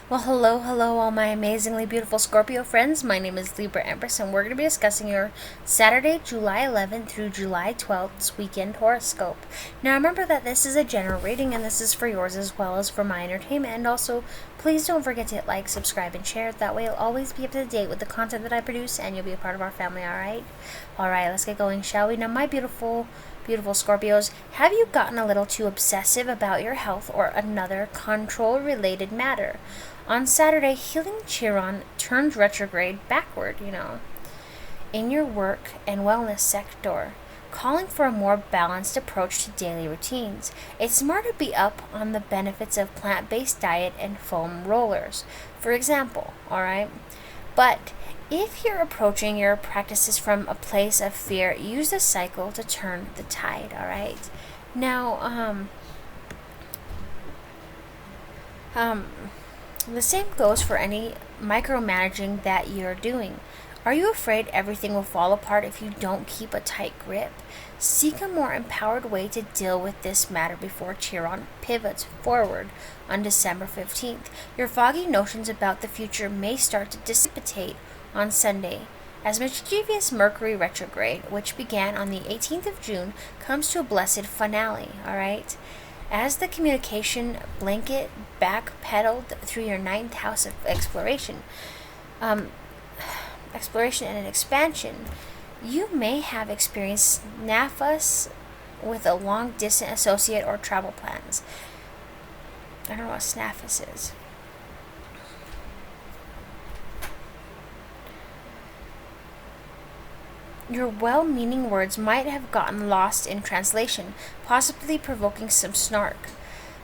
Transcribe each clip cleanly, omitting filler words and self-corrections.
Well, hello, all my amazingly beautiful Scorpio friends. My name is Libra Empress, and we're going to be discussing your Saturday, July 11th through July 12th weekend horoscope. Now, remember that this is a general reading, and this is for yours as well as for my entertainment. And also, please don't forget to hit like, subscribe, and share. That way, you'll always be up to date with the content that I produce, and you'll be a part of our family, alright? Alright, let's get going, shall we? Now, my beautiful Scorpios, have you gotten a little too obsessive about your health or another control related matter? On Saturday, healing Chiron turned retrograde backward, in your work and wellness sector, calling for a more balanced approach to daily routines. It's smart to be up on the benefits of plant-based diet and foam rollers, for example, alright? But if you're approaching your practices from a place of fear, use the cycle to turn the tide, alright? Now, the same goes for any micromanaging that you're doing. Are you afraid everything will fall apart if you don't keep a tight grip? Seek a more empowered way to deal with this matter before Chiron pivots forward on December 15th. Your foggy notions about the future may start to dissipate on Sunday, as mischievous Mercury retrograde, which began on the 18th of June, comes to a blessed finale, alright? As the communication blanket backpedaled through your ninth house of exploration and expansion, you may have experienced snafuss with a long-distance associate or travel plans. I don't know what snafuss is. Your well-meaning words might have gotten lost in translation, possibly provoking some snark.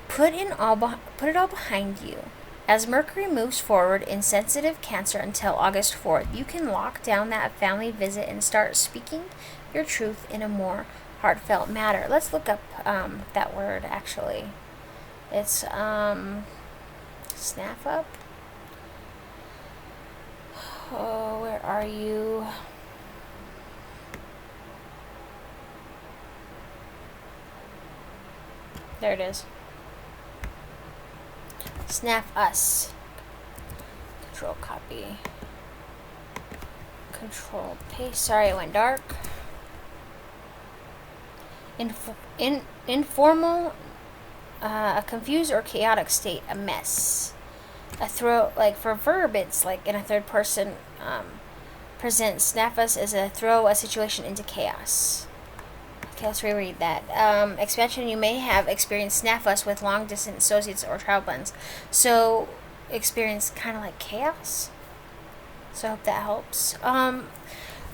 Put it all behind you. As Mercury moves forward in sensitive Cancer until August 4th, you can lock down that family visit and start speaking your truth in a more heartfelt manner. Let's look up that word, actually. It's snaff up. Oh, where are you? There it is. Snap us. Control copy. Control paste. Sorry, it went dark. Informal, a confused or chaotic state, a mess. A throw, like for verb, it's like in a third person. Present snap us as a throw a situation into chaos. Okay, let's reread that. Expansion, you may have experienced snafuss with long-distance associates or travel plans. So, experience kind of like chaos. So, I hope that helps.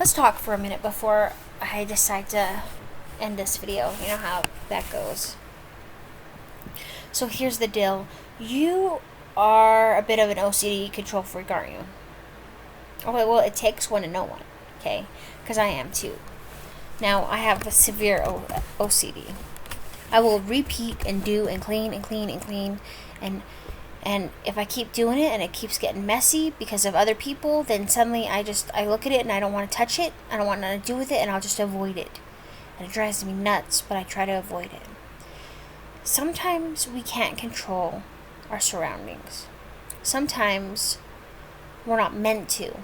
Let's talk for a minute before I decide to end this video. You know how that goes. So, here's the deal. You are a bit of an OCD control freak, aren't you? Okay, well, it takes one to know one. Okay? Because I am too. Now, I have a severe OCD. I will repeat and do and clean and clean and clean. And if I keep doing it and it keeps getting messy because of other people, then suddenly I look at it and I don't want to touch it. I don't want nothing to do with it, and I'll just avoid it. And it drives me nuts, but I try to avoid it. Sometimes we can't control our surroundings. Sometimes we're not meant to.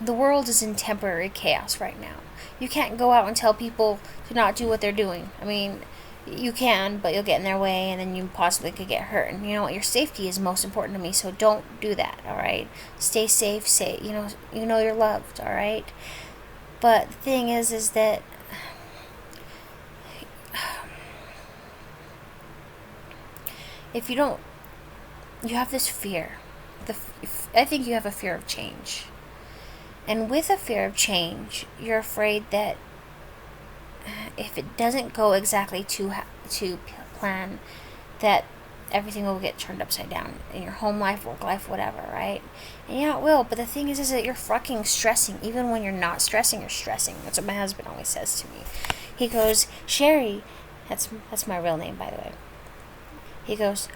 The world is in temporary chaos right now. You can't go out and tell people to not do what they're doing. I mean, you can, but you'll get in their way, and then you possibly could get hurt. And you know what? Your safety is most important to me, so don't do that, alright? Stay safe, you know you're loved, alright? But the thing is that if you don't, you have this fear. I think you have a fear of change. And with a fear of change, you're afraid that if it doesn't go exactly to plan, that everything will get turned upside down in your home life, work life, whatever, right? And yeah, it will. But the thing is that you're fucking stressing. Even when you're not stressing, you're stressing. That's what my husband always says to me. He goes, Sherry, that's my real name, by the way. He goes,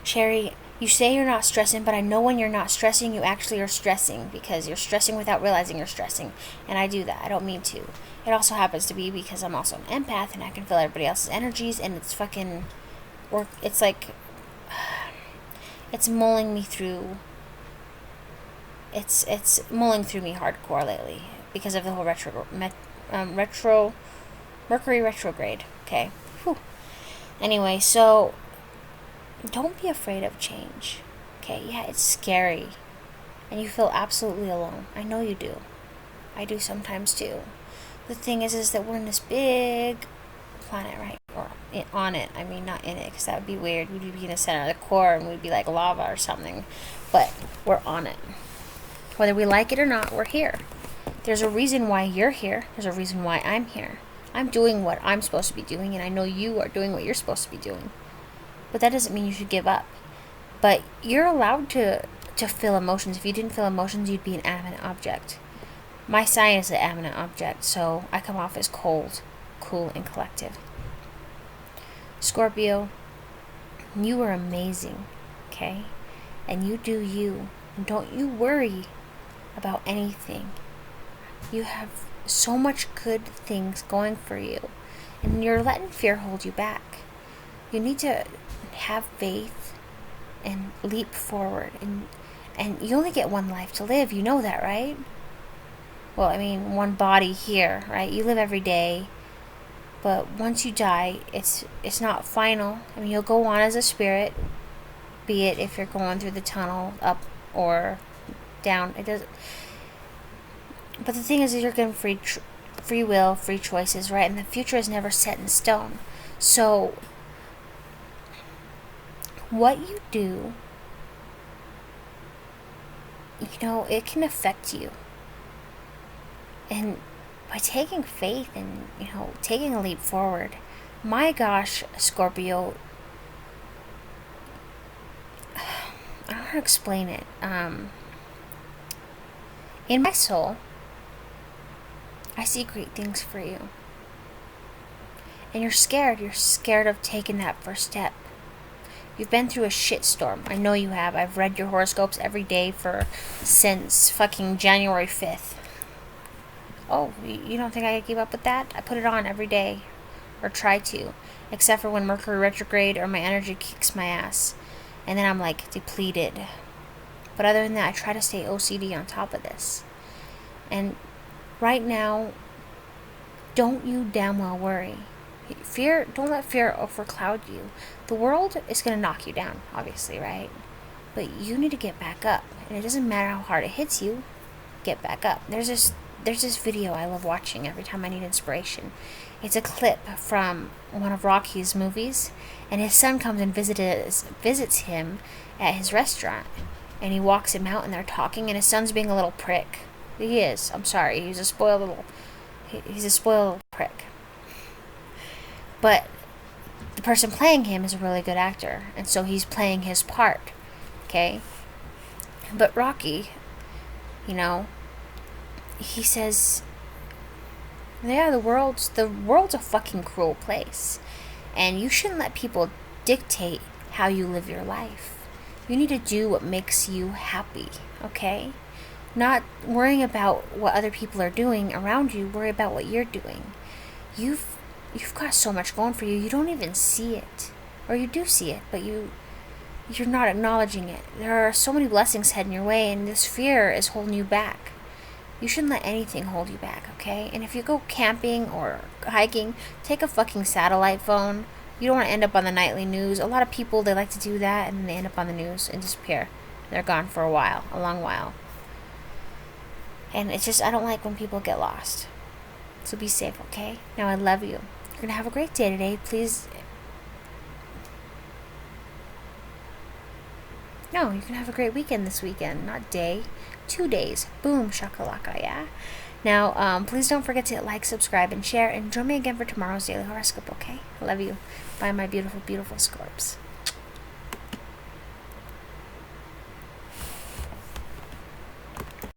Sherry, you say you're not stressing, but I know when you're not stressing, you actually are stressing, because you're stressing without realizing you're stressing. And I do that. I don't mean to. It also happens to be because I'm also an empath and I can feel everybody else's energies, and it's fucking work. It's like It's mulling me through. It's mulling through me hardcore lately because of the whole Mercury retrograde. Okay. Whew. Anyway, so don't be afraid of change. Okay, yeah, it's scary. And you feel absolutely alone. I know you do. I do sometimes too. The thing is that we're in this big planet, right? Or on it. I mean, not in it, because that would be weird. We'd be in the center of the core and we'd be like lava or something. But we're on it. Whether we like it or not, we're here. There's a reason why you're here. There's a reason why I'm here. I'm doing what I'm supposed to be doing, and I know you are doing what you're supposed to be doing. But that doesn't mean you should give up. But you're allowed to feel emotions. If you didn't feel emotions, you'd be an animate object. My sign is an animate object, so I come off as cold, cool, and collected. Scorpio, you are amazing, okay? And you do you. And don't you worry about anything. You have so much good things going for you, and you're letting fear hold you back. You need to have faith and leap forward, and you only get one life to live. You know that, right? Well, I mean, one body here, right? You live every day, but once you die, it's not final. I mean, you'll go on as a spirit, be it if you're going through the tunnel up or down. It doesn't. But the thing is you're given free will, free choices, right? And the future is never set in stone. So what you do, it can affect you. And by taking faith and, taking a leap forward, my gosh, Scorpio, I don't know how to explain it. In my soul, I see great things for you. And you're scared. You're scared of taking that first step. You've been through a shitstorm. I know you have. I've read your horoscopes every day since fucking January 5th. Oh, you don't think I could keep up with that? I put it on every day. Or try to. Except for when Mercury retrograde or my energy kicks my ass. And then I'm like depleted. But other than that, I try to stay OCD on top of this. And right now, don't you damn well worry. Don't let fear overcloud you. The world is going to knock you down, obviously, right? But you need to get back up. And it doesn't matter how hard it hits you, get back up. There's this video I love watching every time I need inspiration. It's a clip from one of Rocky's movies, and his son comes and visits him at his restaurant. And he walks him out, and they're talking, and his son's being a little prick. He is. I'm sorry. He's a spoiled little prick. But the person playing him is a really good actor, and so he's playing his part. Okay? But Rocky, he says, yeah, the world's a fucking cruel place. And you shouldn't let people dictate how you live your life. You need to do what makes you happy, okay? Not worrying about what other people are doing around you. Worry about what you're doing. You've got so much going for you. You don't even see it. Or you do see it, but you're not acknowledging it. There are so many blessings heading your way, and this fear is holding you back. You shouldn't let anything hold you back, okay? And if you go camping or hiking, take a fucking satellite phone. You don't want to end up on the nightly news. A lot of people, they like to do that, and they end up on the news and disappear. They're gone for a long while. And it's just, I don't like when people get lost. So be safe, okay? Now, I love you. You're going to have a great day today. Please. No, you can have a great weekend this weekend. Not day. 2 days. Boom, shakalaka, yeah? Now, please don't forget to hit like, subscribe, and share. And join me again for tomorrow's daily horoscope, okay? I love you. Bye, my beautiful, beautiful Scorps.